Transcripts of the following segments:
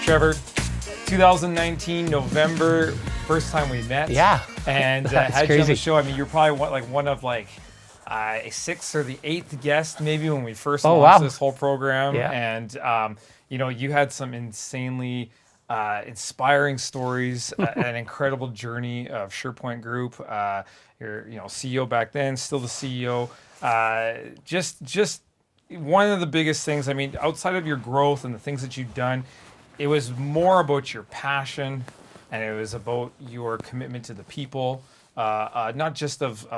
Trevor, 2019 November, first time we met. Yeah, and had you on the show. I mean, you're probably one of like a sixth or the eighth guest maybe when we first launched this whole program. Yeah. And you had some insanely inspiring stories, an incredible journey of Surepoint Group. You're CEO back then, still the CEO. Just one of the biggest things. I mean, outside of your growth and the things that you've done, it was more about your passion, and it was about your commitment to the people, not just of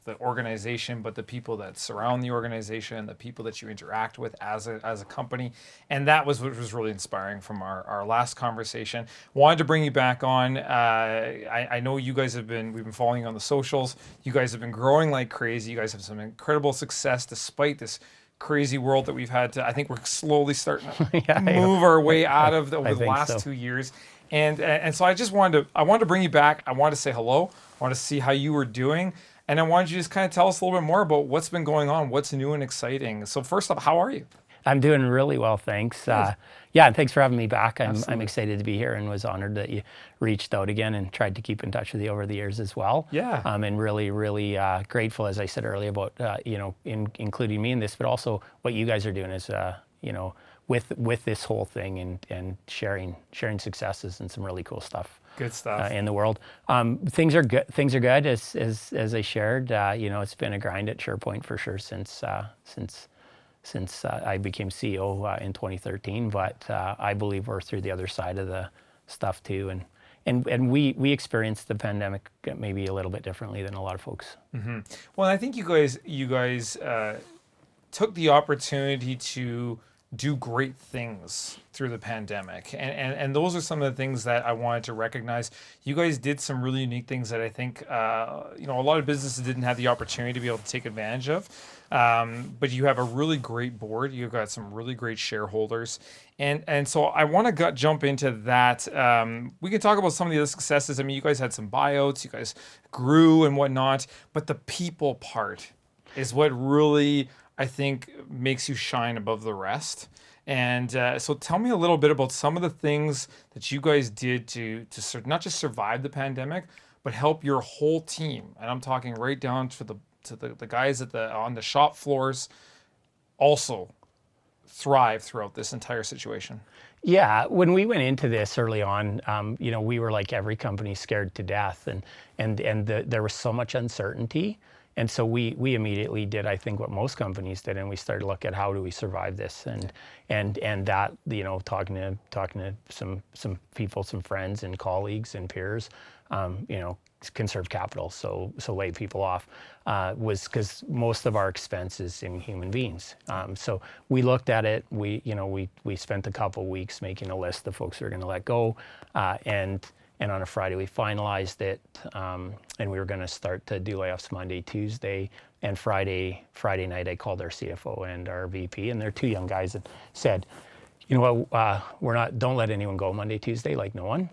the organization, but the people that surround the organization, the people that you interact with as a company. And that was what was really inspiring from our last conversation. Wanted to bring you back on. I know you guys we've been following you on the socials. You guys have been growing like crazy. You guys have some incredible success despite this crazy world that we've had to. I think we're slowly starting to move our way out of over the last 2 years. And so I wanted to bring you back. I wanted to say hello. I wanted to see how you were doing. And I wanted you to just kind of tell us a little bit more about what's been going on, what's new and exciting. So first off, how are you? I'm doing really well, thanks. And thanks for having me back. I'm excited to be here and was honored that you reached out again and tried to keep in touch with you over the years as well. Yeah. And really grateful, as I said earlier, about including me in this, but also what you guys are doing is with this whole thing and sharing successes and some really cool stuff. Good stuff in the world. Things are good. Things are good as I shared. It's been a grind at Surepoint for sure since I became CEO in 2013. But I believe we're through the other side of the stuff too, and we experienced the pandemic maybe a little bit differently than a lot of folks. Mm-hmm. Well, I think you guys took the opportunity to do great things through the pandemic. And those are some of the things that I wanted to recognize. You guys did some really unique things that I think, a lot of businesses didn't have the opportunity to be able to take advantage of. But you have a really great board. You've got some really great shareholders. And so I want to jump into that. We can talk about some of the other successes. I mean, you guys had some buyouts, you guys grew and whatnot, but the people part is what really, I think, makes you shine above the rest. And so tell me a little bit about some of the things that you guys did to not just survive the pandemic, but help your whole team. And I'm talking right down to the guys on the shop floors also thrive throughout this entire situation. Yeah, when we went into this early on, we were like every company, scared to death, and there was so much uncertainty. And so we immediately did, I think, what most companies did, and we started to look at how do we survive this, and that, talking to some people, some friends and colleagues and peers, conserve capital, so lay people off, was because most of our expense is in human beings. So we looked at it. We spent a couple weeks making a list of folks who are going to let go, and on a Friday, we finalized it, and we were going to start to do layoffs Monday, Tuesday, and Friday night, I called our CFO and our VP, and they're two young guys that said, you know what, don't let anyone go Monday, Tuesday, like no one.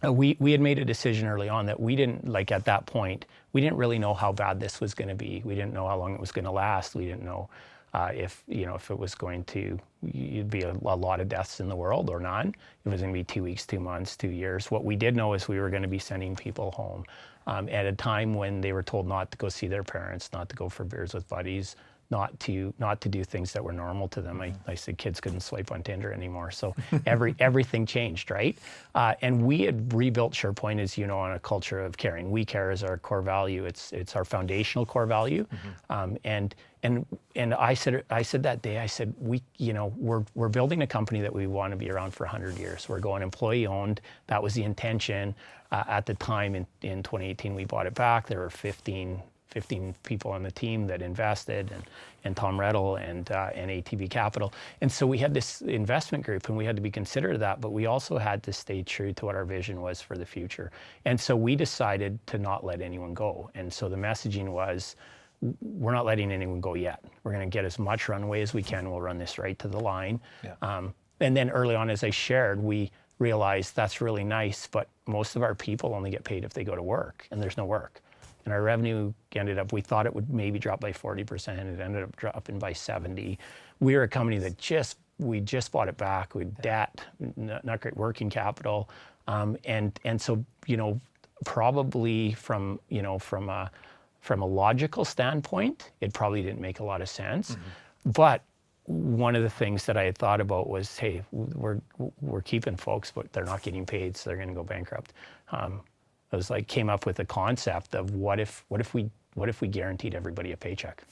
We had made a decision early on that we didn't, at that point, we didn't really know how bad this was going to be. We didn't know how long it was going to last. We didn't know if it was going to be a lot of deaths in the world or none. If it was going to be 2 weeks, 2 months, 2 years. What we did know is we were going to be sending people home at a time when they were told not to go see their parents, not to go for beers with buddies, not to do things that were normal to them. I said kids couldn't swipe on Tinder anymore. So everything changed, right? And we had rebuilt Surepoint, as you know, on a culture of caring. We care is our core value. It's our foundational core value. And I said that day, I said, we're building a company that we want to be around for 100 years. We're going employee owned. That was the intention. At the time in 2018, we bought it back. There were 15 people on the team that invested, and Tom Rettle and ATB Capital. And so we had this investment group, and we had to be considerate of that, but we also had to stay true to what our vision was for the future. And so we decided to not let anyone go. And so the messaging was, we're not letting anyone go yet. We're going to get as much runway as we can. We'll run this right to the line. Yeah. And then early on, as I shared, we realized that's really nice, but most of our people only get paid if they go to work, and there's no work. And our revenue ended up, we thought it would maybe drop by 40%, and it ended up dropping by 70%. We were a company that just we just bought it back. We had debt, not great working capital, and so probably from a logical standpoint, it probably didn't make a lot of sense. But one of the things that I had thought about was, hey, we're keeping folks, but they're not getting paid, so they're going to go bankrupt. I was like, came up with a concept of what if we guaranteed everybody a paycheck,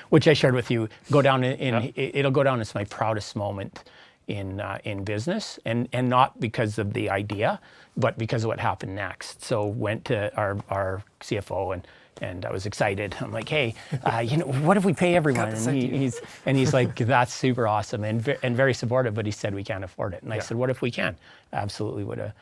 which I shared with you. It'll go down as my proudest moment in business, and not because of the idea, but because of what happened next. So went to our CFO and I was excited. I'm like, hey, what if we pay everyone? And he's like, that's super awesome and very supportive. But he said we can't afford it. And I said, what if we can? Absolutely would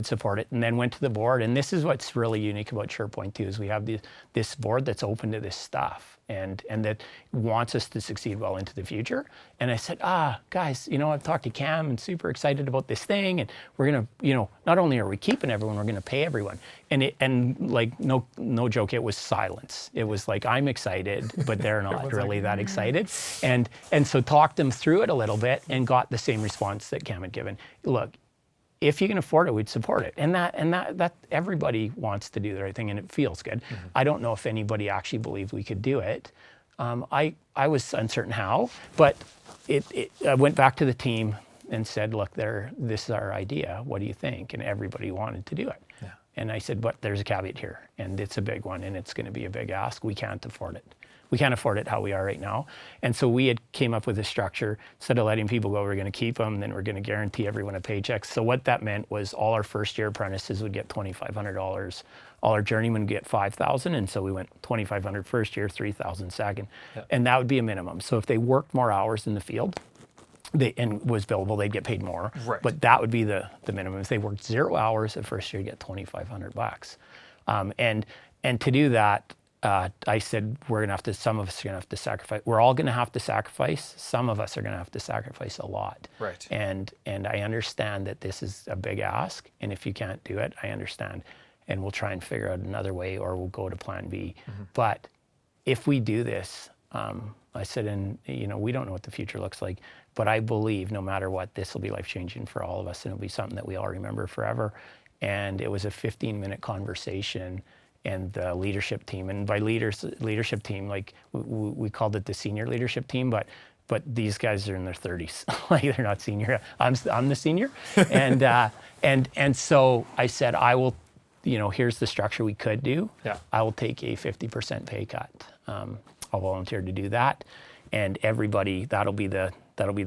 support it. And then went to the board. And this is what's really unique about Surepoint too, is we have this board that's open to this stuff and that wants us to succeed well into the future. And I said, guys, I've talked to Cam and super excited about this thing, and we're gonna, not only are we keeping everyone, we're gonna pay everyone. And like no joke, it was silence. It was like, I'm excited, but they're not really that excited. And so talked them through it a little bit and got the same response that Cam had given. Look, if you can afford it, we'd support it. And that everybody wants to do the right thing, and it feels good. I don't know if anybody actually believed we could do it. I was uncertain how, but I went back to the team and said, look, this is our idea. What do you think? And everybody wanted to do it. Yeah. And I said, but there's a caveat here, and it's a big one, and it's going to be a big ask. We can't afford it. We can't afford it how we are right now. And so we had came up with a structure. Instead of letting people go, we're going to keep them, then we're going to guarantee everyone a paycheck. So what that meant was all our first-year apprentices would get $2,500. All our journeymen would get $5,000, and so we went $2,500 first year, $3,000 second. Yep. And that would be a minimum. So if they worked more hours in the field, and was billable, they'd get paid more. Right. But that would be the minimum. If they worked 0 hours the first year, you get $2,500. And to do that, I said, some of us are gonna have to sacrifice. We're all gonna have to sacrifice. Some of us are gonna have to sacrifice a lot. Right. And I understand that this is a big ask, and if you can't do it, I understand. And we'll try and figure out another way, or we'll go to plan B. But if we do this, I said, we don't know what the future looks like, but I believe no matter what, this will be life-changing for all of us, and it'll be something that we all remember forever. And it was a 15-minute conversation, and the leadership team, and by leadership team, like we called it the senior leadership team, but these guys are in their 30s, like they're not senior. I'm the senior, and so I said, I will, here's the structure we could do. Yeah. I will take a 50% pay cut. I'll volunteer to do that, and everybody, that'll be the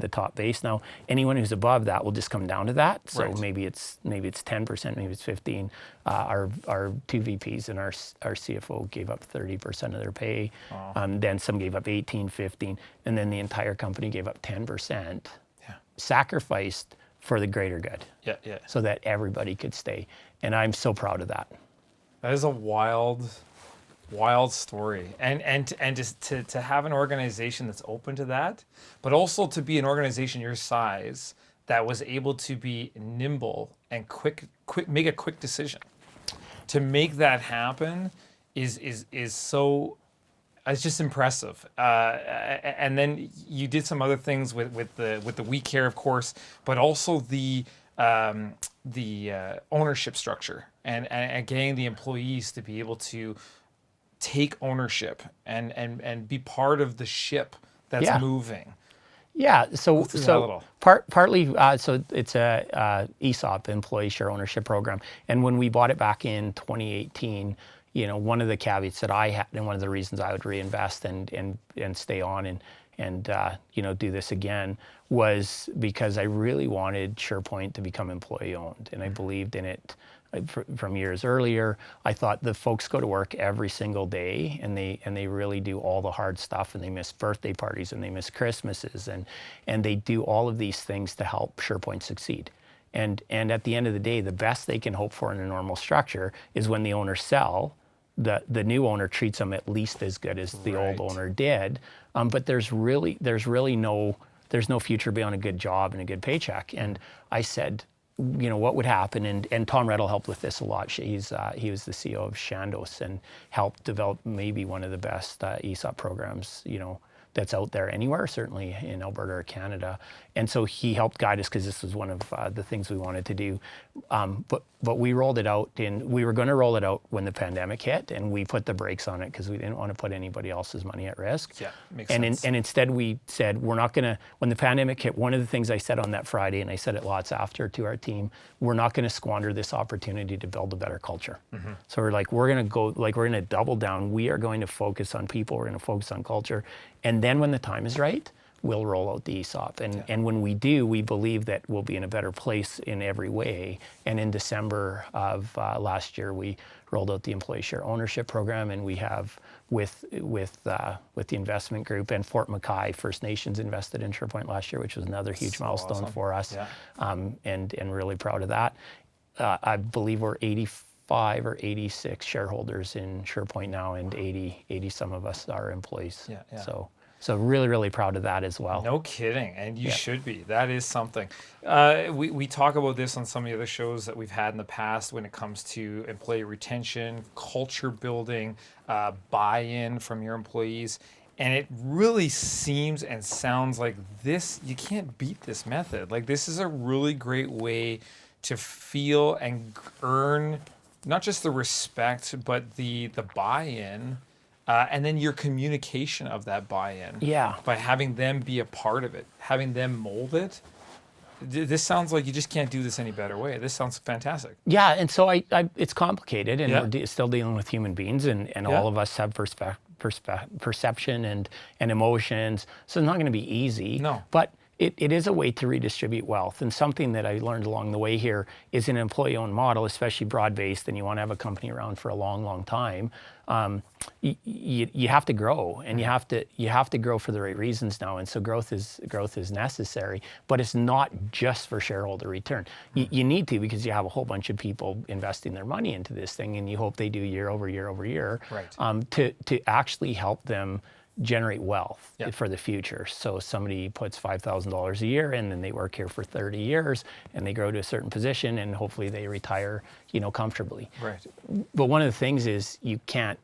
top base. Now, anyone who's above that will just come down to that. So right. maybe it's 10%, maybe it's 15%. Our two VPs and our CFO gave up 30% of their pay. Then some gave up 18, 15, and then the entire company gave up 10%. Yeah. Sacrificed for the greater good. Yeah, yeah. So that everybody could stay, and I'm so proud of that. That is a wild story, and just to have an organization that's open to that, but also to be an organization your size that was able to be nimble and quick make a quick decision to make that happen is so, it's just impressive. And then you did some other things with the We Care, of course, but also the ownership structure and getting the employees to be able to take ownership and be part of the ship that's moving. Yeah, so partly, so it's a Esop, employee share ownership program. And when we bought it back in 2018, one of the caveats that I had, and one of the reasons I would reinvest and stay on and do this again, was because I really wanted Surepoint to become employee owned, and I believed in it from years earlier. I thought the folks go to work every single day, and they really do all the hard stuff, and they miss birthday parties, and they miss Christmases, and they do all of these things to help Surepoint succeed. And at the end of the day, the best they can hope for in a normal structure is when the owners sell, the new owner treats them at least as good as the old owner did. But there's no future beyond a good job and a good paycheck. And I said, what would happen? And Tom Reddle helped with this a lot. He was the CEO of Shandos and helped develop maybe one of the best ESOP programs, that's out there anywhere, certainly in Alberta or Canada. And so he helped guide us because this was one of the things we wanted to do. But we rolled it out we were going to roll it out when the pandemic hit, and we put the brakes on it because we didn't want to put anybody else's money at risk. Yeah, makes sense. And instead we said, we're not going to, when the pandemic hit, one of the things I said on that Friday, and I said it lots after to our team, we're not going to squander this opportunity to build a better culture. So we're like, we're going to double down. We are going to focus on people. We're going to focus on culture. And then when the time is right, we'll roll out the Esop. And when we do, we believe that we'll be in a better place in every way. And in December of last year, we rolled out the employee share ownership program, and we have with the investment group and Fort McKay First Nations invested in Surepoint last year, which was another huge milestone for us. And really proud of that. I believe we're 85 or 86 shareholders in Surepoint now, and 80 some of us are employees. So really, really proud of that as well. No kidding, and you should be. That is something. We talk about this on some of the other shows that we've had in the past when it comes to employee retention, culture building, buy-in from your employees. And it really seems and sounds like this, you can't beat this method. Like, this is a really great way to feel and earn not just the respect, but the buy-in. And then your communication of that buy-in. By having them be a part of it, having them mold it. This sounds like you just can't do this any better way. This sounds fantastic. Yeah, and so it's complicated, and we're still dealing with human beings, and all of us have perception and emotions. So it's not going to be easy. No. But it is a way to redistribute wealth. And something that I learned along the way here is an employee-owned model, especially broad-based, and you want to have a company around for a long, long time. You have to grow, and you have to grow for the right reasons now. And so growth is necessary, but it's not just for shareholder return. You need to, because you have a whole bunch of people investing their money into this thing, and you hope they do year over year over year, to actually help them generate wealth for the future. So somebody puts $5,000 a year in, and they work here for 30 years, and they grow to a certain position, and hopefully they retire, comfortably. Right. But one of the things is you can't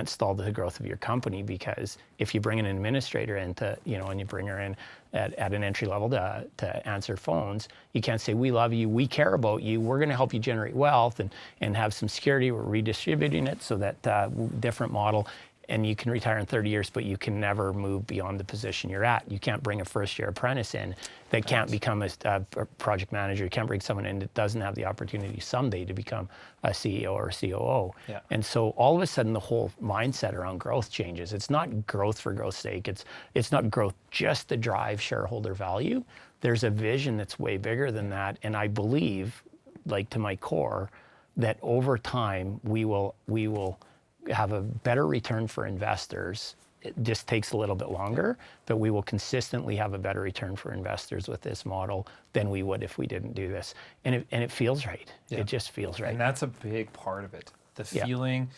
stall the growth of your company, because if you bring an administrator in and you bring her in at an entry level to answer phones, you can't say, we love you, we care about you, we're going to help you generate wealth and have some security, we're redistributing it so that different model. And you can retire in 30 years, but you can never move beyond the position you're at. You can't bring a first-year apprentice in that can't become a project manager. You can't bring someone in that doesn't have the opportunity someday to become a CEO or a COO. And so all of a sudden, the whole mindset around growth changes. It's not growth for growth's sake. It's not growth just to drive shareholder value. There's a vision that's way bigger than that. And I believe, like to my core, that over time we will have a better return for investors. It just takes a little bit longer, but we will consistently have a better return for investors with this model than we would if we didn't do this. And it feels right. It just feels right. And that's a big part of it. The feeling,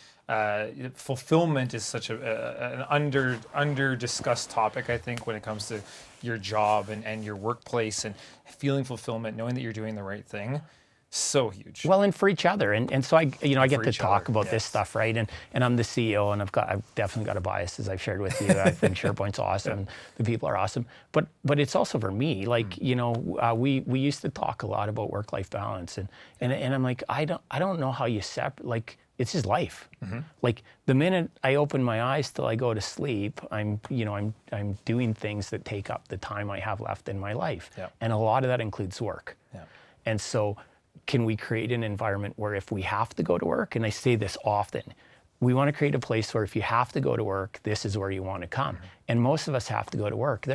fulfillment is such an under discussed topic, I think, when it comes to your job and your workplace, and feeling fulfillment, knowing that you're doing the right thing. So huge. Well, and for each other, and so I get to talk about this stuff, right? And I'm the CEO, and I've definitely got a bias, as I've shared with you. I think Surepoint's awesome, the people are awesome, but it's also for me. Like we used to talk a lot about work-life balance, and I'm like, I don't know how you separate. Like, it's just life. Like, the minute I open my eyes till I go to sleep, I'm doing things that take up the time I have left in my life, and a lot of that includes work. And so, can we create an environment where if we have to go to work, and I say this often, we want to create a place where if you have to go to work, this is where you want to come. And most of us have to go to work.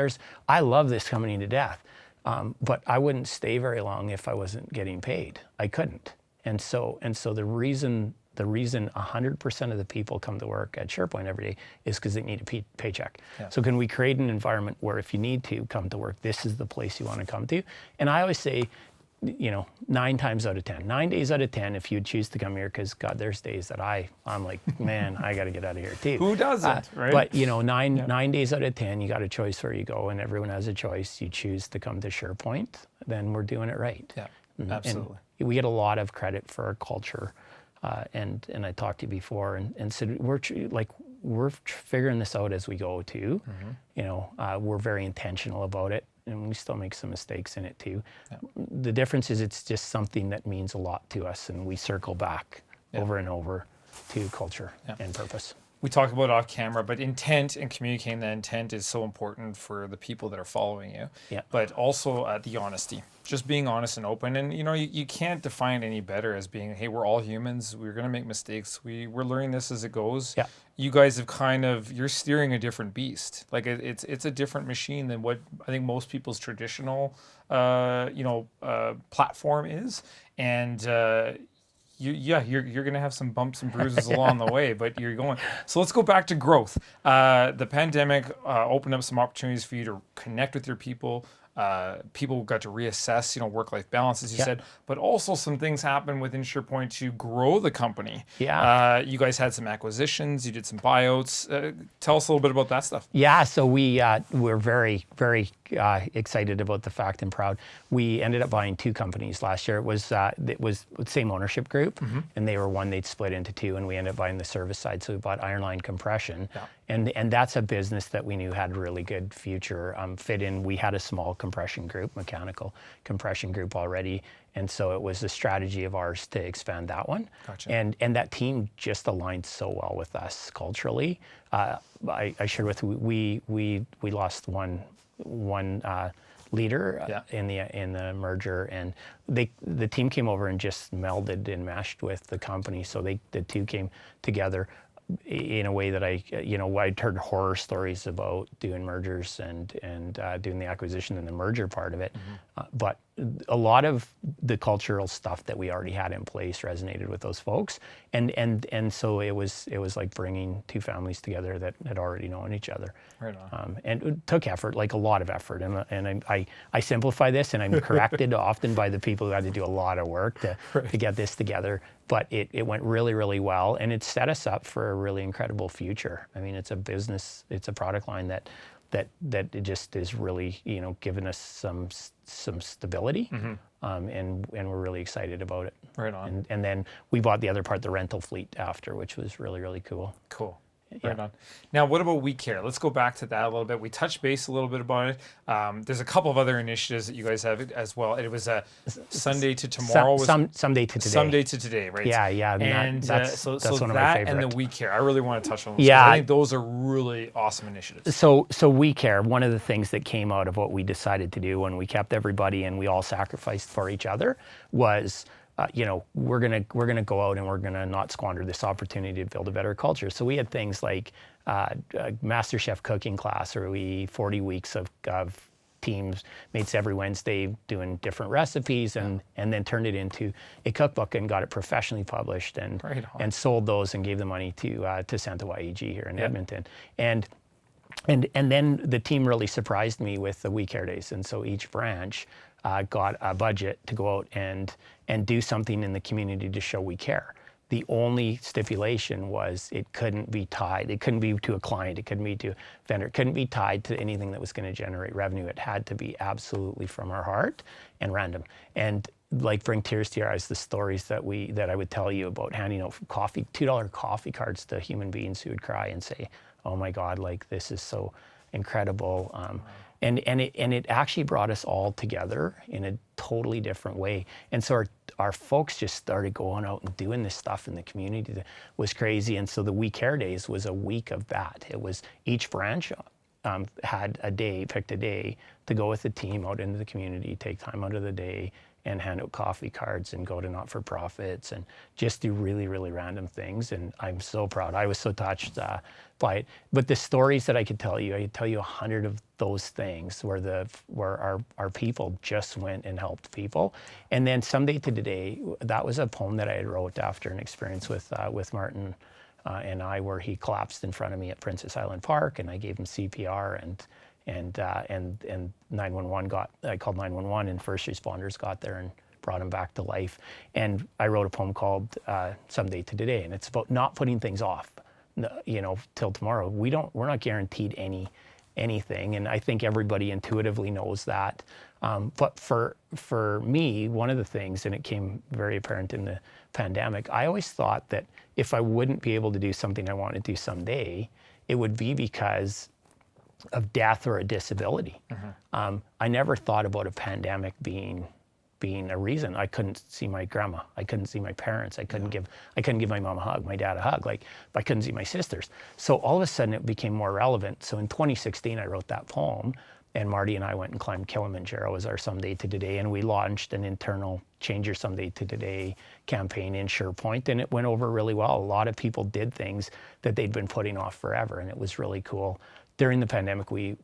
I love this company to death, but I wouldn't stay very long if I wasn't getting paid. I couldn't. And so the reason 100% of the people come to work at Surepoint every day is because they need a paycheck. So can we create an environment where if you need to come to work, this is the place you want to come to? And I always say, 9 times out of 10, 9 days out of 10, if you choose to come here, because God, there's days that I'm like, man, I got to get out of here too. Who doesn't, right? But 9 days out of 10, you got a choice where you go, and everyone has a choice. You choose to come to Surepoint, then we're doing it right. Absolutely. And we get a lot of credit for our culture, and I talked to you before, and said we're figuring this out as we go too. You know, we're very intentional about it, and we still make some mistakes in it too. The difference is it's just something that means a lot to us, and we circle back over and over to culture and purpose. We talk about off camera, but intent and communicating that intent is so important for the people that are following you. Yeah. But also the honesty, just being honest and open. And you know, you can't define it any better as being, hey, we're all humans. We're gonna make mistakes. We're learning this as it goes. Yeah. You guys have you're steering a different beast. Like it's a different machine than what I think most people's traditional, platform is. And you're going to have some bumps and bruises along the way, but you're going. So let's go back to growth. The pandemic opened up some opportunities for you to connect with your people. People got to reassess, work-life balance, as you said, but also some things happened within Surepoint to grow the company. Yeah. You guys had some acquisitions, you did some buyouts. Tell us a little bit about that stuff. Yeah, so we're very, very excited about the fact and proud. We ended up buying 2 companies last year. It was the same ownership group, and they were one they'd split into 2, and we ended up buying the service side. So we bought Ironline Compression, and that's a business that we knew had really good future fit in. We had a small compression group, mechanical compression group already, and so it was a strategy of ours to expand that one. Gotcha. And that team just aligned so well with us culturally. I shared with you, we lost one leader in the merger, and the team came over and just melded and meshed with the company. So the 2 came together in a way that I'd heard horror stories about doing mergers and doing the acquisition and the merger part of it. But a lot of the cultural stuff that we already had in place resonated with those folks. And so it was like bringing 2 families together that had already known each other. Right on. And it took effort, like a lot of effort. And I simplify this, and I'm corrected often by the people who had to do a lot of work to get this together. But it went really, really well, and it set us up for a really incredible future. I mean, it's a business, it's a product line that it just is really, giving us some stability, and we're really excited about it. Right on. And then we bought the other part, the rental fleet, after, which was really, really cool. Cool. Right on. Now, what about We Care? Let's go back to that a little bit. We touched base a little bit about it. There's a couple of other initiatives that you guys have as well. It was a Sunday to tomorrow. Someday to today. Someday to today, right? Yeah. And that's so one of my that favorite. and the We Care, I really want to touch on those. Yeah. I think those are really awesome initiatives. So We Care, one of the things that came out of what we decided to do when we kept everybody and we all sacrificed for each other was, we're gonna go out and we're gonna not squander this opportunity to build a better culture. So we had things like a Master Chef cooking class, or 40 weeks of teams mates every Wednesday doing different recipes, and then turned it into a cookbook and got it professionally published and sold those and gave the money to Santa YEG here in Edmonton. And then the team really surprised me with the We Care days, and so each branch got a budget to go out and do something in the community to show we care. The only stipulation was it couldn't be tied. It couldn't be to a client. It couldn't be to a vendor. It couldn't be tied to anything that was going to generate revenue. It had to be absolutely from our heart and random. And like bring tears to your eyes, the stories that I would tell you about handing out $2 coffee cards to human beings who would cry and say, "Oh my God, like this is so incredible." And it actually brought us all together in a totally different way. And so our folks just started going out and doing this stuff in the community that was crazy. And so the We Care Days was a week of that. It was each branch picked a day to go with the team out into the community, take time out of the day and hand out coffee cards and go to not-for-profits and just do really, really random things. And I'm so proud. I was so touched by it. But the stories that I could tell you 100 of those things where our people just went and helped people. And then Someday to Today, that was a poem that I had wrote after an experience with Martin and I, where he collapsed in front of me at Princess Island Park, and I gave him CPR, and 911 I called 911, and first responders got there and brought him back to life. And I wrote a poem called Someday to Today, and it's about not putting things off, till tomorrow. We're not guaranteed anything. And I think everybody intuitively knows that. But for me, one of the things, and it came very apparent in the pandemic, I always thought that if I wouldn't be able to do something I want to do someday, it would be because of death or a disability. I never thought about a pandemic being a reason. I couldn't see my grandma. I couldn't see my parents. I couldn't give my mom a hug, my dad a hug. Like, I couldn't see my sisters. So all of a sudden it became more relevant. So in 2016, I wrote that poem, and Marty and I went and climbed Kilimanjaro as our Someday to Today, and we launched an internal Change Your Someday to Today campaign in Surepoint, and it went over really well. A lot of people did things that they'd been putting off forever, and it was really cool. During the pandemic, we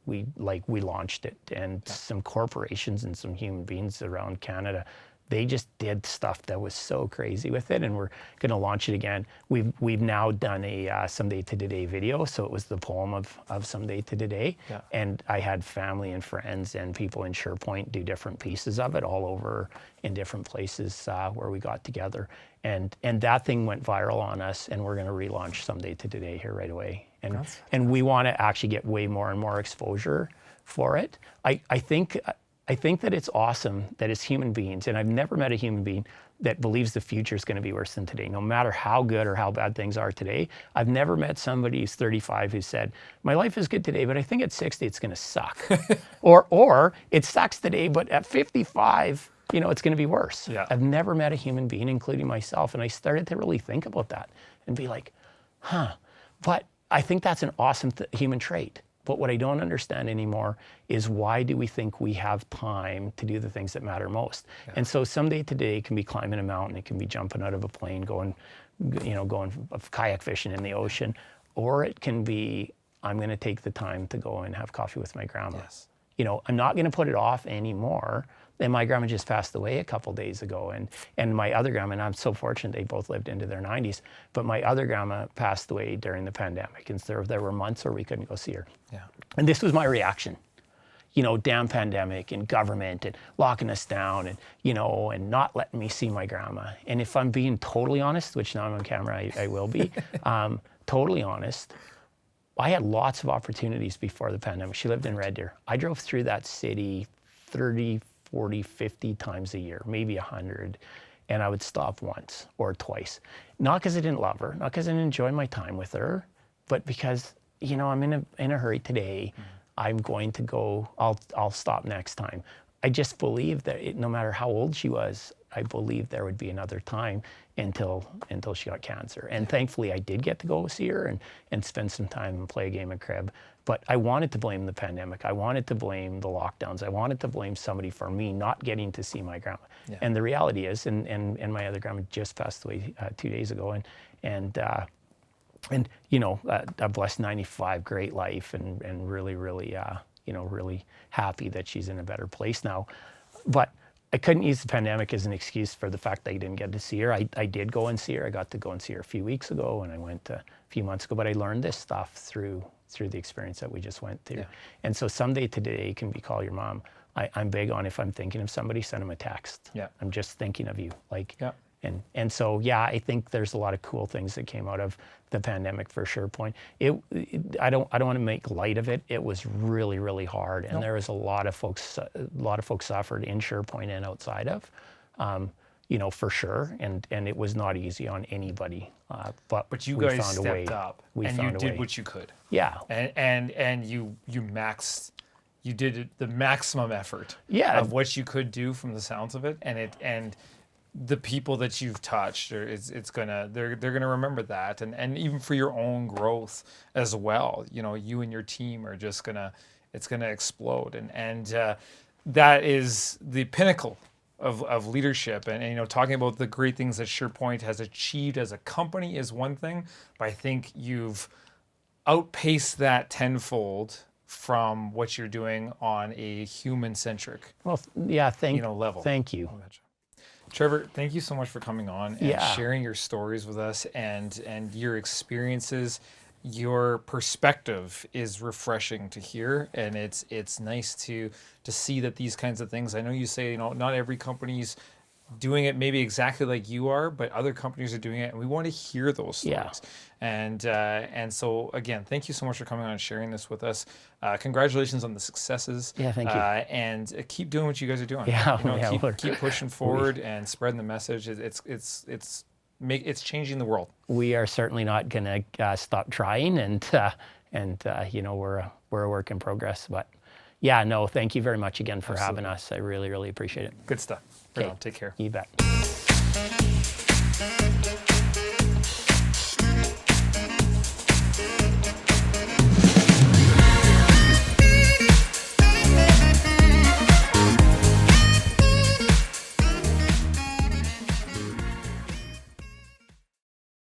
launched it, and some corporations and some human beings around Canada, they just did stuff that was so crazy with it, and we're going to launch it again. We've now done a Someday to Today video, so it was the poem of Someday to Today, and I had family and friends and people in Surepoint do different pieces of it all over in different places where we got together, and that thing went viral on us, and we're going to relaunch Someday to Today here right away. And we want to actually get way more and more exposure for it. I think that it's awesome that as human beings, and I've never met a human being that believes the future is going to be worse than today, no matter how good or how bad things are today. I've never met somebody who's 35 who said, my life is good today, but I think at 60 it's going to suck. or it sucks today, but at 55, it's going to be worse. Yeah. I've never met a human being, including myself, and I started to really think about that and be like, but I think that's an awesome human trait. But what I don't understand anymore is, why do we think we have time to do the things that matter most? And so Someday Today can be climbing a mountain, it can be jumping out of a plane, going kayak fishing in the ocean, or it can be, I'm going to take the time to go and have coffee with my grandma. Yes. I'm not going to put it off anymore. And my grandma just passed away a couple days ago, and my other grandma, and I'm so fortunate they both lived into their 90s, but my other grandma passed away during the pandemic, and there were months where we couldn't go see her. Yeah. And this was my reaction. Damn pandemic and government and locking us down and, and not letting me see my grandma. And if I'm being totally honest, which now I'm on camera, I will be, totally honest, I had lots of opportunities before the pandemic. She lived in Red Deer. I drove through that city 30, 40, 50 times a year, maybe 100, and I would stop once or twice. Not because I didn't love her, not because I didn't enjoy my time with her, but because, I'm in a hurry today. I'm going to go, I'll stop next time. I just believed that no matter how old she was, I believed there would be another time until she got cancer. And thankfully I did get to go see her and spend some time and play a game of crib. But I wanted to blame the pandemic. I wanted to blame the lockdowns. I wanted to blame somebody for me not getting to see my grandma. Yeah. And the reality is, and my other grandma just passed away 2 days ago, and a blessed 95, great life, and really, really, really happy that she's in a better place now. But I couldn't use the pandemic as an excuse for the fact that I didn't get to see her. I did go and see her. I got to go and see her a few weeks ago, and I went a few months ago. But I learned this stuff through the experience that we just went through. Yeah. And so Someday Today can be call your mom. I'm big on, if I'm thinking of somebody, send them a text. Yeah. I'm just thinking of you. And so, I think there's a lot of cool things that came out of the pandemic for Surepoint. I don't want to make light of it. It was really, really hard, and there was a lot of folks suffered in Surepoint and outside of, for sure. And it was not easy on anybody. But you guys stepped up, and you did what you could. Yeah. And you did the maximum effort. Yeah. Of what you could do from the sounds of it, and the people that you've touched, they're gonna remember that, and even for your own growth as well. You and your team are just it's gonna explode, and that is the pinnacle of leadership. And talking about the great things that Surepoint has achieved as a company is one thing, but I think you've outpaced that tenfold from what you're doing on a human-centric level. Thank you. Trevor, thank you so much for coming on and sharing your stories with us and your experiences. Your perspective is refreshing to hear, and it's nice to see that these kinds of things. I know you say not every company's doing it maybe exactly like you are, but other companies are doing it, and we want to hear those Yeah. stories. And so again, thank you so much for coming on and sharing this with us. Congratulations on the successes. Yeah, thank you. And keep doing what you guys are doing. Yeah, You know, yeah, keep pushing forward and spreading the message. It's changing the world. We are certainly not going to stop trying, and you know, we're a work in progress. But yeah, no, thank you very much again for having us. I really, really appreciate it. Good stuff. Right Okay. on. Take care. You bet.